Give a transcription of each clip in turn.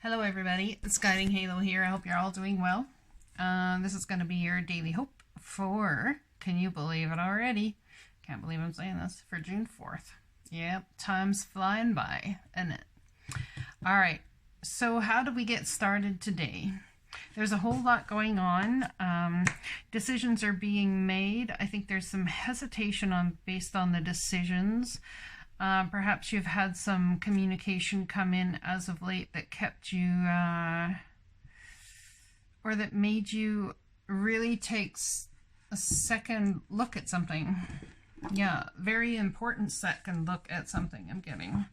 Hello everybody, it's Guiding Halo here. I hope you're all doing well. This is going to be your daily hope for, can you believe it already? Can't believe I'm saying this, for June 4th. Yep, time's flying by, isn't it? Alright, so how do we get started today? There's a whole lot going on. Decisions are being made. I think there's some hesitation based on the decisions. Perhaps you've had some communication come in as of late that kept you, or that made you really take a second look at something. Yeah, very important second look at something I'm getting.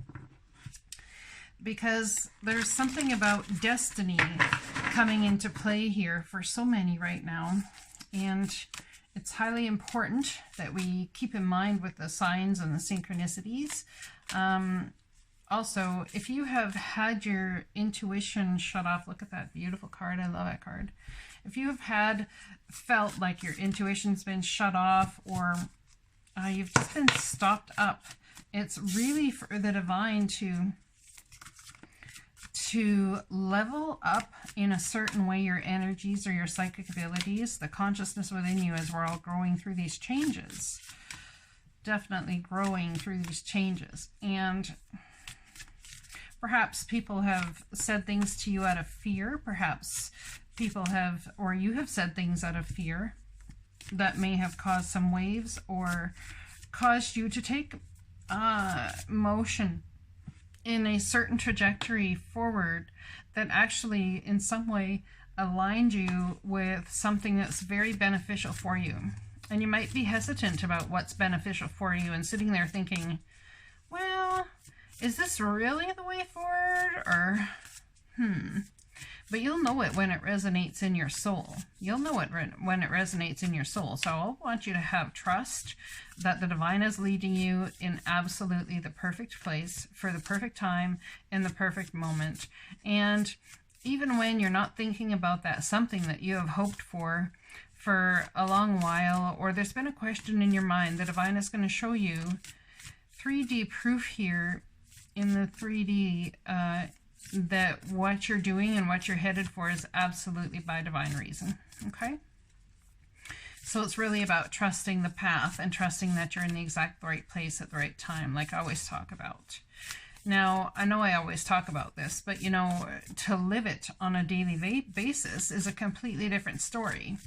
Because there's something about destiny coming into play here for so many right now. And it's highly important that we keep in mind with the signs and the synchronicities. Also, if you have had your intuition shut off, look at that beautiful card. I love that card. If you have felt like your intuition's been shut off, or you've just been stopped up, it's really for the divine to level up in a certain way your energies or your psychic abilities, the consciousness within you, as we're all growing through these changes. Definitely growing through these changes. And perhaps people have said things to you out of fear. Perhaps people have, or you have said things out of fear that may have caused some waves or caused you to take motion in a certain trajectory forward that actually in some way aligned you with something that's very beneficial for you. And you might be hesitant about what's beneficial for you and sitting there thinking, well, is this really the way forward? Or, But you'll know it when it resonates in your soul. You'll know it when it resonates in your soul. So I want you to have trust that the divine is leading you in absolutely the perfect place for the perfect time in the perfect moment. And even when you're not thinking about that something that you have hoped for a long while, or there's been a question in your mind, the divine is going to show you 3D proof here in the 3D that what you're doing and what you're headed for is absolutely by divine reason. Okay? So it's really about trusting the path and trusting that you're in the exact right place at the right time, like I always talk about. Now, I know I always talk about this, but you know, to live it on a daily basis is a completely different story.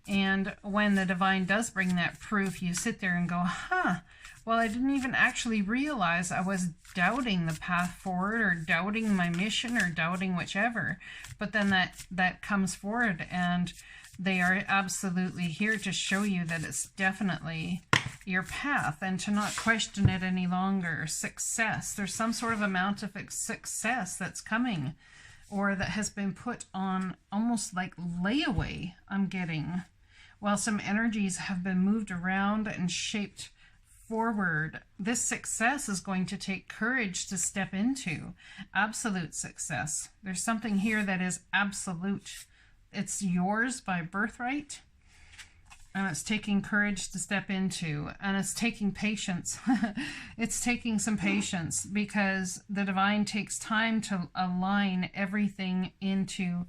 And when the divine does bring that proof, you sit there and go, well, I didn't even actually realize I was doubting the path forward, or doubting my mission, or doubting whichever. But then that comes forward, and they are absolutely here to show you that it's definitely your path, and to not question it any longer. Success. There's some sort of amount of success that's coming, or that has been put on almost like layaway, I'm getting. While some energies have been moved around and shaped forward, this success is going to take courage to step into. Absolute success. There's something here that is absolute. It's yours by birthright, and it's taking courage to step into, and it's taking patience. It's taking some patience, because the divine takes time to align everything into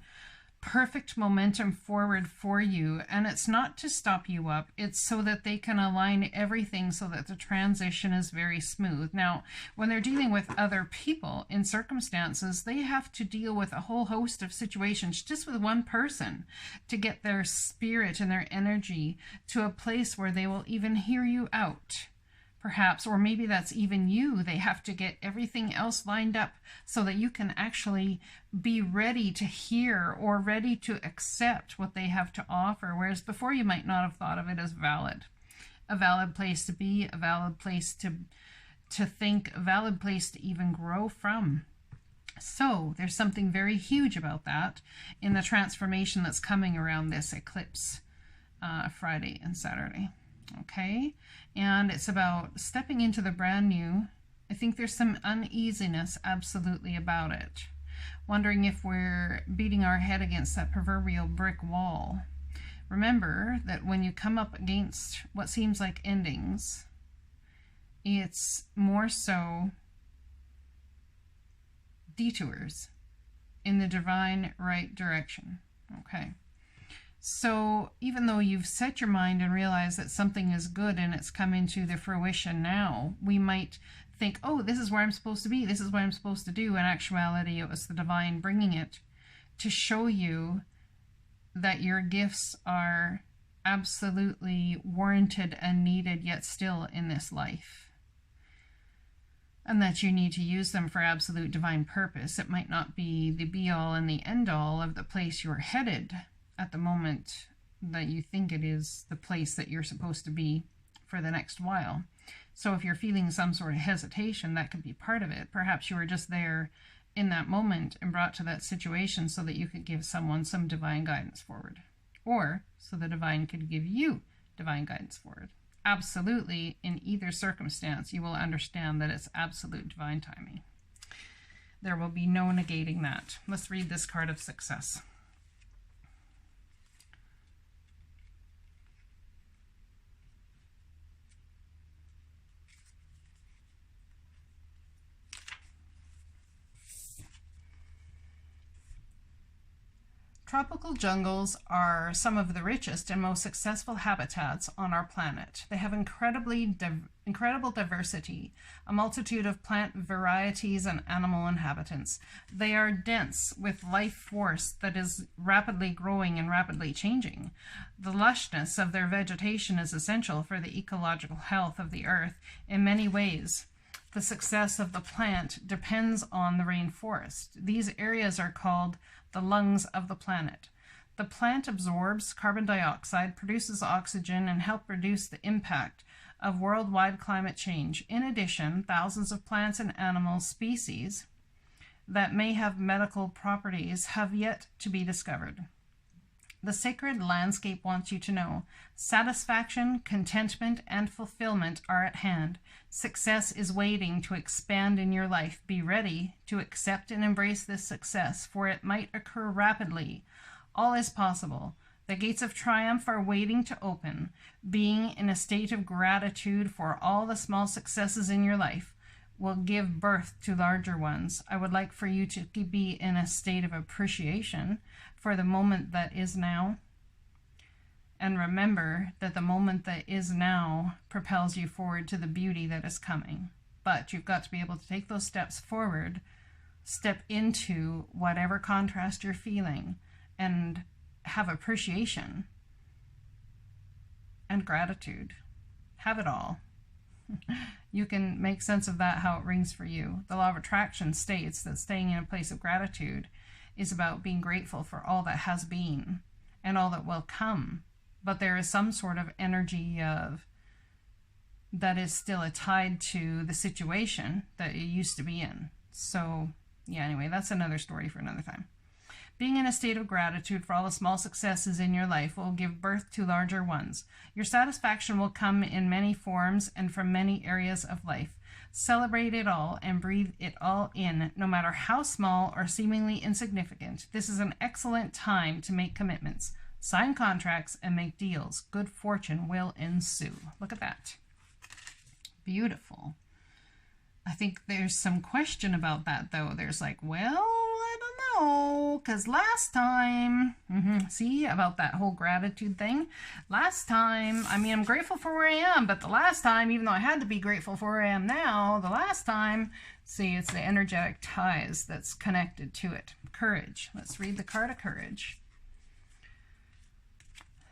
perfect momentum forward for you. And it's not to stop you up, it's so that they can align everything so that the transition is very smooth. Now, when they're dealing with other people in circumstances, they have to deal with a whole host of situations just with one person to get their spirit and their energy to a place where they will even hear you out. Perhaps, or maybe that's even you. They have to get everything else lined up so that you can actually be ready to hear or ready to accept what they have to offer. Whereas before, you might not have thought of it as valid. A valid place to be, a valid place to think, a valid place to even grow from. So there's something very huge about that in the transformation that's coming around this eclipse, Friday and Saturday. Okay, and it's about stepping into the brand new. I think there's some uneasiness absolutely about it. Wondering if we're beating our head against that proverbial brick wall. Remember that when you come up against what seems like endings, it's more so detours. in the divine right direction. Okay. So even though you've set your mind and realized that something is good and it's come into the fruition now, we might think, oh, this is where I'm supposed to be. This is what I'm supposed to do. In actuality, it was the divine bringing it to show you that your gifts are absolutely warranted and needed yet still in this life, and that you need to use them for absolute divine purpose. It might not be the be-all and the end-all of the place you're headed at the moment that you think it is the place that you're supposed to be for the next while. So if you're feeling some sort of hesitation, that could be part of it. Perhaps you were just there in that moment and brought to that situation so that you could give someone some divine guidance forward, or so the divine could give you divine guidance forward. Absolutely, in either circumstance, you will understand that it's absolute divine timing. There will be no negating that. Let's read this card of success. Tropical jungles are some of the richest and most successful habitats on our planet. They have incredible diversity, a multitude of plant varieties and animal inhabitants. They are dense with life force that is rapidly growing and rapidly changing. The lushness of their vegetation is essential for the ecological health of the earth in many ways. The success of the plant depends on the rainforest. These areas are called the lungs of the planet. The plant absorbs carbon dioxide, produces oxygen, and helps reduce the impact of worldwide climate change. In addition, thousands of plants and animal species that may have medical properties have yet to be discovered. The sacred landscape wants you to know satisfaction, contentment, and fulfillment are at hand. Success is waiting to expand in your life. Be ready to accept and embrace this success, for it might occur rapidly. All is possible. The gates of triumph are waiting to open. Being in a state of gratitude for all the small successes in your life will give birth to larger ones. I would like for you to be in a state of appreciation for the moment that is now. And remember that the moment that is now propels you forward to the beauty that is coming. But you've got to be able to take those steps forward, step into whatever contrast you're feeling, and have appreciation and gratitude. Have it all. You can make sense of that, how it rings for you. The law of attraction states that staying in a place of gratitude is about being grateful for all that has been and all that will come. But there is some sort of energy that is still tied to the situation that you used to be in. So, yeah, anyway, that's another story for another time. Being in a state of gratitude for all the small successes in your life will give birth to larger ones. Your satisfaction will come in many forms and from many areas of life. Celebrate it all and breathe it all in, no matter how small or seemingly insignificant. This is an excellent time to make commitments, sign contracts, and make deals. Good fortune will ensue. Look at that. Beautiful. I think there's some question about that, though. There's like, well, I don't know, because last time, see, about that whole gratitude thing, last time, I mean, I'm grateful for where I am, but the last time, even though I had to be grateful for where I am now, the last time, see, it's the energetic ties that's connected to it. Courage. Let's read the card of courage.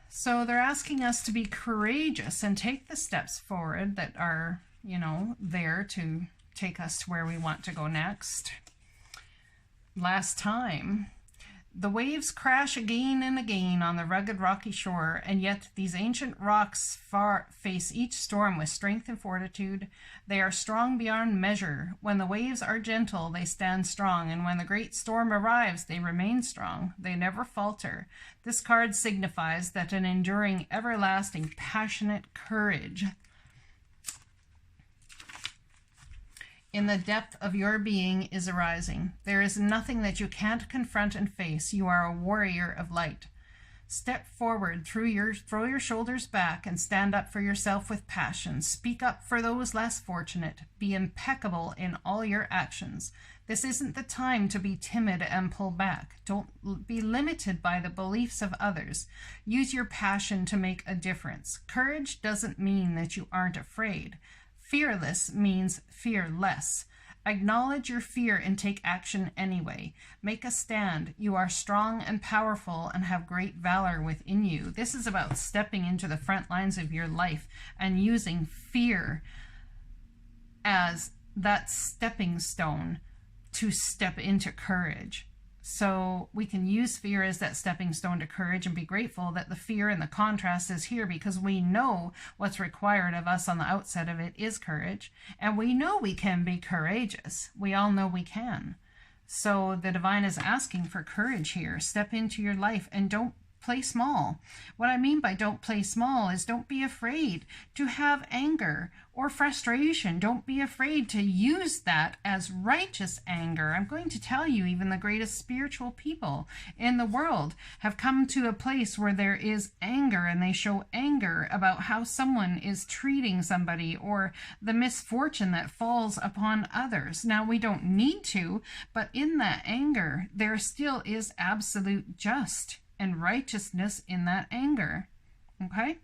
So they're asking us to be courageous and take the steps forward that are, you know, there to take us to where we want to go next. Last time, the waves crash again and again on the rugged rocky shore, and yet these ancient rocks face each storm with strength and fortitude. They are strong beyond measure. When the waves are gentle, they stand strong, and when the great storm arrives, they remain strong. They never falter. This card signifies that an enduring, everlasting, passionate courage in the depth of your being is arising. There is nothing that you can't confront and face. You are a warrior of light. Step forward, throw your shoulders back, and stand up for yourself with passion. Speak up for those less fortunate. Be impeccable in all your actions. This isn't the time to be timid and pull back. Don't be limited by the beliefs of others. Use your passion to make a difference. Courage doesn't mean that you aren't afraid. Fearless means fearless. Acknowledge your fear and take action anyway. Make a stand. You are strong and powerful and have great valor within you. This is about stepping into the front lines of your life and using fear as that stepping stone to step into courage. So we can use fear as that stepping stone to courage and be grateful that the fear and the contrast is here, because we know what's required of us on the outset of it is courage. And we know we can be courageous. We all know we can. So the divine is asking for courage here. Step into your life and don't play small. What I mean by don't play small is don't be afraid to have anger or frustration. Don't be afraid to use that as righteous anger. I'm going to tell you, even the greatest spiritual people in the world have come to a place where there is anger, and they show anger about how someone is treating somebody or the misfortune that falls upon others. Now, we don't need to, but in that anger, there still is absolute just and righteousness in that anger. Okay?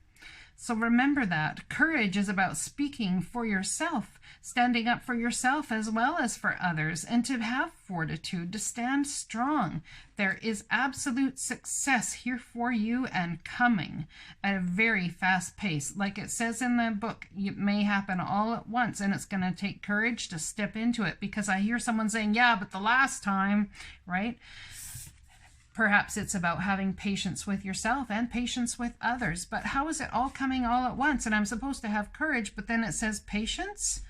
So remember that. Courage is about speaking for yourself, standing up for yourself as well as for others, and to have fortitude, to stand strong. There is absolute success here for you and coming at a very fast pace. Like it says in the book, it may happen all at once, and it's going to take courage to step into it, because I hear someone saying, yeah, but the last time, right? Perhaps it's about having patience with yourself and patience with others. But how is it all coming all at once? And I'm supposed to have courage, but then it says patience?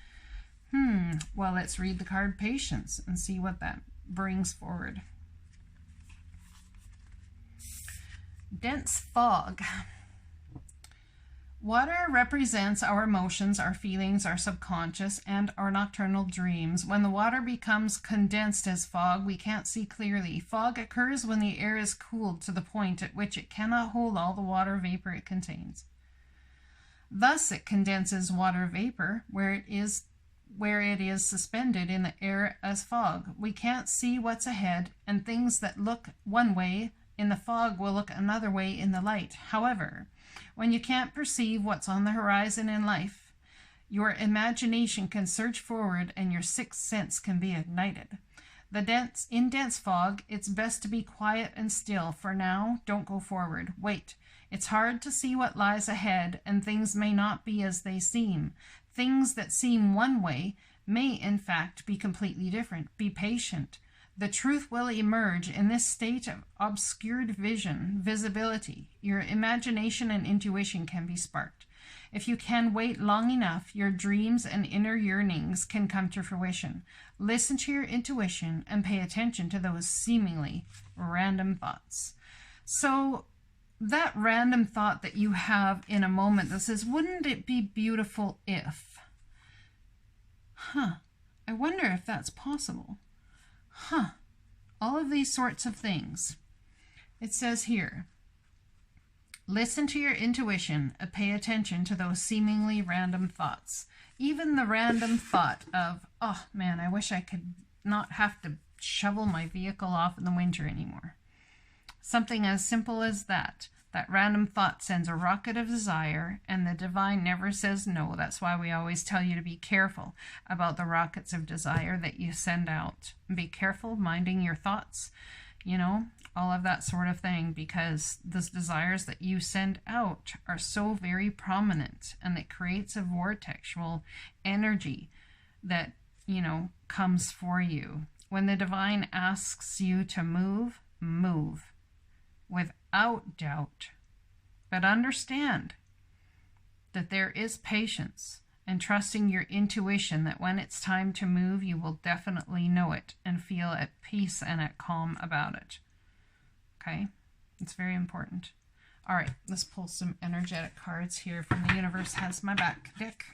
Well, let's read the card patience and see what that brings forward. Dense fog. Water represents our emotions, our feelings, our subconscious, and our nocturnal dreams. When the water becomes condensed as fog, we can't see clearly. Fog occurs when the air is cooled to the point at which it cannot hold all the water vapor it contains. Thus, it condenses water vapor where it is suspended in the air as fog. We can't see what's ahead, and things that look one way in the fog will look another way in the light. However, when you can't perceive what's on the horizon in life, your imagination can surge forward and your sixth sense can be ignited. In dense fog, it's best to be quiet and still. For now, don't go forward. Wait. It's hard to see what lies ahead, and things may not be as they seem. Things that seem one way may, in fact, be completely different. Be patient. The truth will emerge in this state of obscured visibility. Your imagination and intuition can be sparked. If you can wait long enough, your dreams and inner yearnings can come to fruition. Listen to your intuition and pay attention to those seemingly random thoughts. So that random thought that you have in a moment that says, wouldn't it be beautiful if? I wonder if that's possible. All of these sorts of things. It says here, listen to your intuition and pay attention to those seemingly random thoughts. Even the random thought of, oh man, I wish I could not have to shovel my vehicle off in the winter anymore. Something as simple as that. That random thought sends a rocket of desire, and the divine never says no. That's why we always tell you to be careful about the rockets of desire that you send out. Be careful minding your thoughts, all of that sort of thing, because those desires that you send out are so very prominent, and it creates a vortexual energy that, comes for you. When the divine asks you to move, move. Without doubt, but understand that there is patience and trusting your intuition that when it's time to move, you will definitely know it and feel at peace and at calm about it. Okay? It's very important. All right, let's pull some energetic cards here from The Universe Has My Back deck.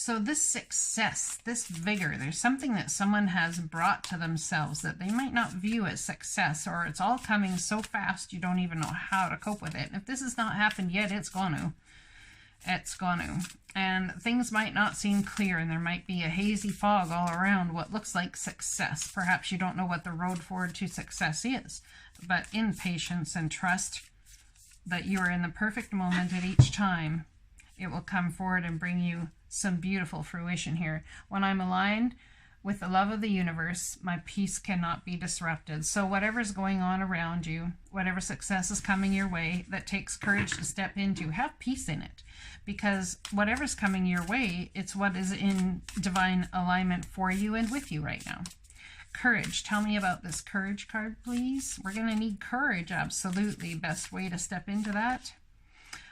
So this success, this vigor, there's something that someone has brought to themselves that they might not view as success, or it's all coming so fast you don't even know how to cope with it. And if this has not happened yet, it's going to. It's going to. And things might not seem clear, and there might be a hazy fog all around what looks like success. Perhaps you don't know what the road forward to success is, but in patience and trust that you are in the perfect moment at each time, it will come forward and bring you some beautiful fruition here. When I'm aligned with the love of the universe, my peace cannot be disrupted. So whatever's going on around you, whatever success is coming your way that takes courage to step into, have peace in it. Because whatever's coming your way, it's what is in divine alignment for you and with you right now. Courage. Tell me about this courage card, please. We're going to need courage, absolutely. Best way to step into that.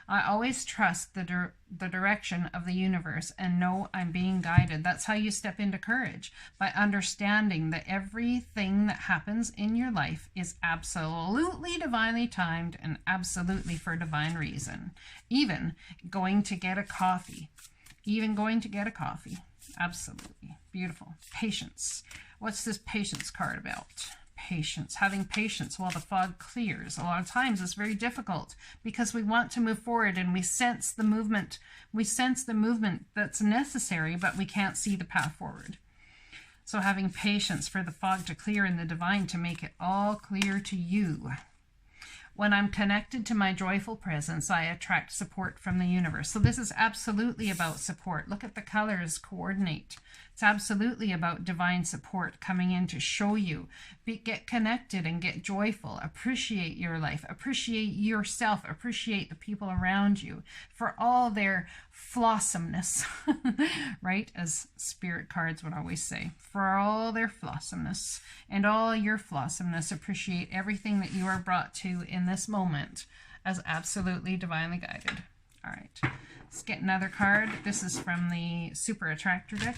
I always trust the direction of the universe and know I'm being guided. That's how you step into courage, by understanding that everything that happens in your life is absolutely divinely timed and absolutely for divine reason. Even going to get a coffee. Absolutely. Beautiful. Patience. What's this patience card about? Patience, having patience while the fog clears. A lot of times it's very difficult because we want to move forward and we sense the movement. We sense the movement that's necessary, but we can't see the path forward. So having patience for the fog to clear and the divine to make it all clear to you. When I'm connected to my joyful presence, I attract support from the universe. So this is absolutely about support. Look at the colors, coordinate. It's absolutely about divine support coming in to show you. Get connected and get joyful. Appreciate your life. Appreciate yourself. Appreciate the people around you for all their flossomeness, right? As spirit cards would always say. For all their flossomeness and all your flossomeness. Appreciate everything that you are brought to in this moment as absolutely divinely guided. All right. Let's get another card. This is from the Super Attractor deck.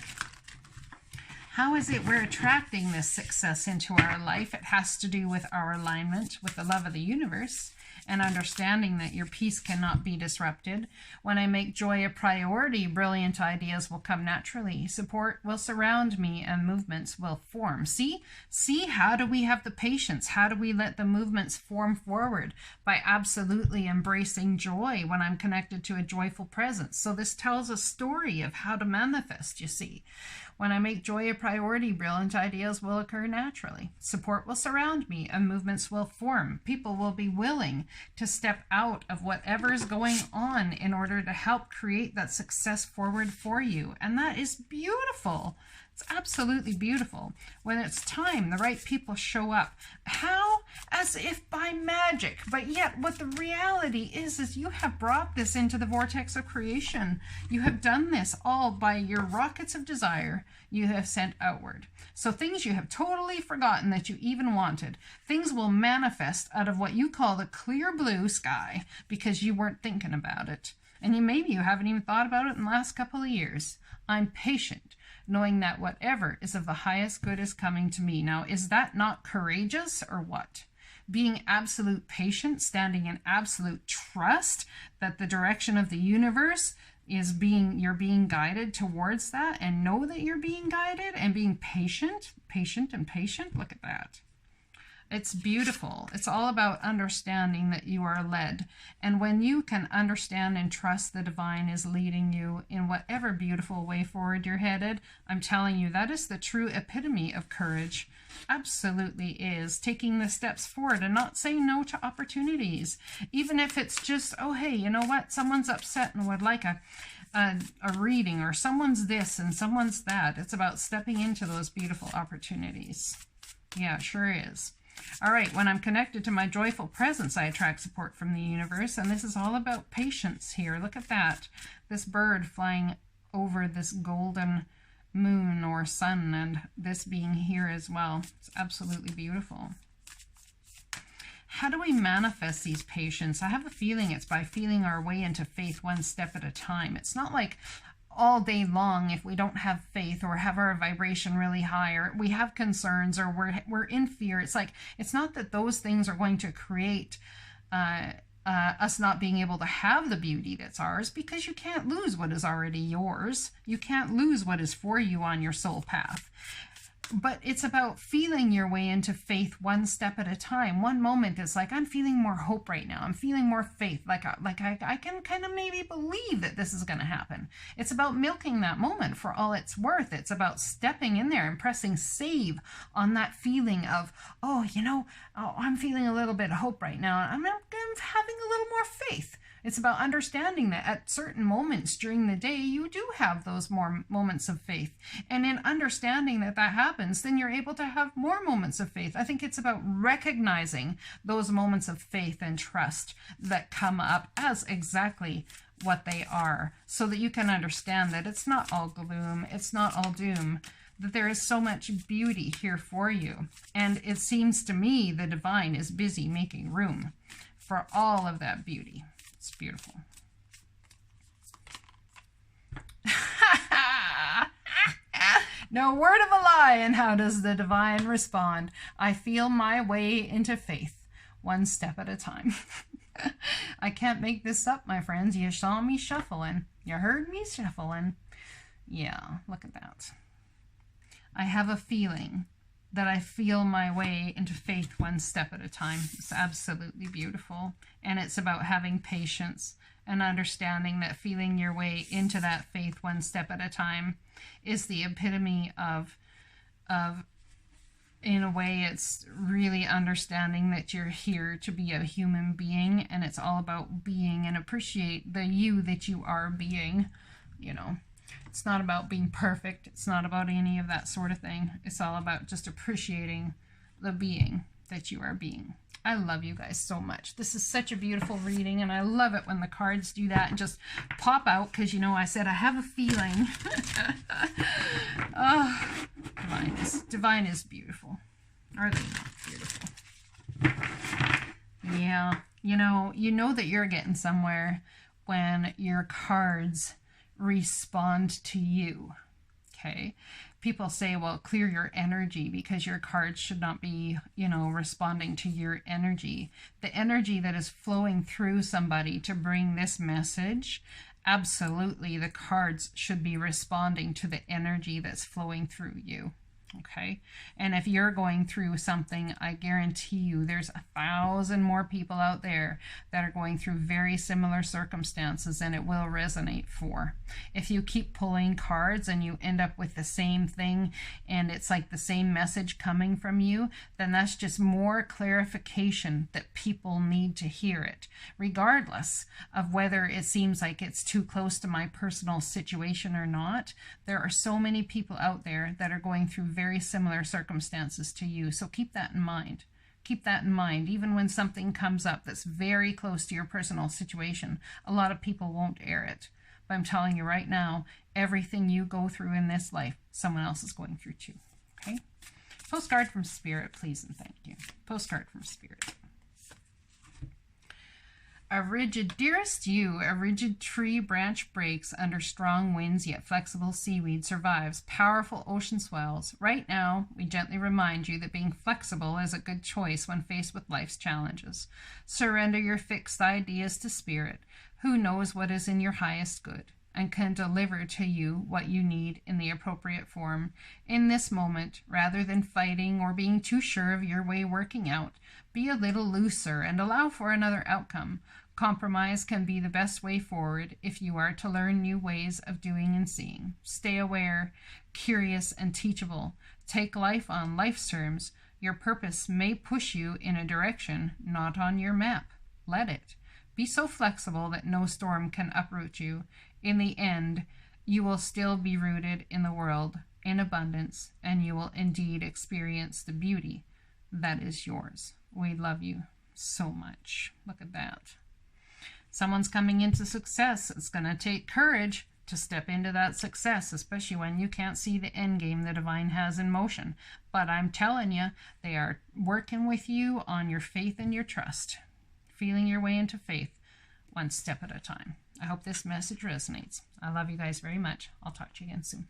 How is it we're attracting this success into our life? It has to do with our alignment with the love of the universe and understanding that your peace cannot be disrupted. When I make joy a priority, brilliant ideas will come naturally. Support will surround me and movements will form. See, how do we have the patience? How do we let the movements form forward? By absolutely embracing joy when I'm connected to a joyful presence. So this tells a story of how to manifest, you see. When I make joy a priority, brilliant ideas will occur naturally. Support will surround me and movements will form. People will be willing to step out of whatever is going on in order to help create that success forward for you. And that is beautiful. It's absolutely beautiful. When it's time, the right people show up. How? As if by magic. But yet what the reality is you have brought this into the vortex of creation. You have done this all by your rockets of desire you have sent outward. So things you have totally forgotten that you even wanted. Things will manifest out of what you call the clear blue sky because you weren't thinking about it. And maybe you haven't even thought about it in the last couple of years. I'm patient, knowing that whatever is of the highest good is coming to me. Now, is that not courageous or what? Being absolute patient, standing in absolute trust that the direction of the universe is you're being guided towards that, and know that you're being guided, and being patient. Look at that. It's beautiful. It's all about understanding that you are led. And when you can understand and trust the divine is leading you in whatever beautiful way forward you're headed, I'm telling you, that is the true epitome of courage. Absolutely is. Taking the steps forward and not saying no to opportunities. Even if it's just, oh, hey, you know what? Someone's upset and would like a reading, or someone's this and someone's that. It's about stepping into those beautiful opportunities. Yeah, it sure is. All right, when I'm connected to my joyful presence, I attract support from the universe, and this is all about patience here. Look at that. This bird flying over this golden moon or sun, and this being here as well. It's absolutely beautiful. How do we manifest these patience? I have a feeling it's by feeling our way into faith one step at a time. It's not like all day long if we don't have faith or have our vibration really high, or we have concerns, or we're in fear. It's like, it's not that those things are going to create us not being able to have the beauty that's ours, because you can't lose what is already yours. You can't lose what is for you on your soul path. But it's about feeling your way into faith one step at a time. One moment is like, I'm feeling more hope right now. I'm feeling more faith. Like I can kind of maybe believe that this is going to happen. It's about milking that moment for all it's worth. It's about stepping in there and pressing save on that feeling of, oh, you know, oh, I'm feeling a little bit of hope right now. I'm having a little more faith. It's about understanding that at certain moments during the day, you do have those more moments of faith. And in understanding that that happens, then you're able to have more moments of faith. I think it's about recognizing those moments of faith and trust that come up as exactly what they are, so that you can understand that it's not all gloom, it's not all doom, that there is so much beauty here for you. And it seems to me the divine is busy making room for all of that beauty. It's beautiful. No word of a lie. And how does the divine respond? I feel my way into faith, one step at a time. I can't make this up, my friends. You saw me shuffling. You heard me shuffling. Yeah, look at that. I have a feeling that I feel my way into faith one step at a time. It's absolutely beautiful. And it's about having patience and understanding that feeling your way into that faith one step at a time is the epitome of in a way, it's really understanding that you're here to be a human being, and it's all about being, and appreciate the you that you are being, you know. It's not about being perfect. It's not about any of that sort of thing. It's all about just appreciating the being that you are being. I love you guys so much. This is such a beautiful reading, and I love it when the cards do that and just pop out, because, you know, I said I have a feeling. Oh, divine is beautiful. Are they not beautiful? Yeah, you know that you're getting somewhere when your cards respond to you. Okay, people say, well, clear your energy, because your cards should not be, responding to your energy. The energy that is flowing through somebody to bring this message, absolutely, the cards should be responding to the energy that's flowing through you. Okay, and if you're going through something, I guarantee you there's 1,000 more people out there that are going through very similar circumstances, and it will resonate for. If you keep pulling cards and you end up with the same thing and it's like the same message coming from you, then that's just more clarification that people need to hear it, regardless of whether it seems like it's too close to my personal situation or not. There are so many people out there that are going through very similar circumstances to you. So keep that in mind. Keep that in mind. Even when something comes up that's very close to your personal situation, a lot of people won't air it. But I'm telling you right now, everything you go through in this life, someone else is going through too. Okay? Postcard from Spirit, please and thank you. Postcard from Spirit. A rigid, dearest you, a rigid tree branch breaks under strong winds, yet flexible seaweed survives powerful ocean swells. Right now, we gently remind you that being flexible is a good choice when faced with life's challenges. Surrender your fixed ideas to Spirit, who knows what is in your highest good, and can deliver to you what you need in the appropriate form. In this moment, rather than fighting or being too sure of your way working out, be a little looser and allow for another outcome. Compromise can be the best way forward if you are to learn new ways of doing and seeing. Stay aware, curious, and teachable. Take life on life's terms. Your purpose may push you in a direction not on your map. Let it. Be so flexible that no storm can uproot you. In the end, you will still be rooted in the world in abundance, and you will indeed experience the beauty that is yours. We love you so much. Look at that. Someone's coming into success. It's going to take courage to step into that success, especially when you can't see the end game the divine has in motion. But I'm telling you, they are working with you on your faith and your trust, feeling your way into faith one step at a time. I hope this message resonates. I love you guys very much. I'll talk to you again soon.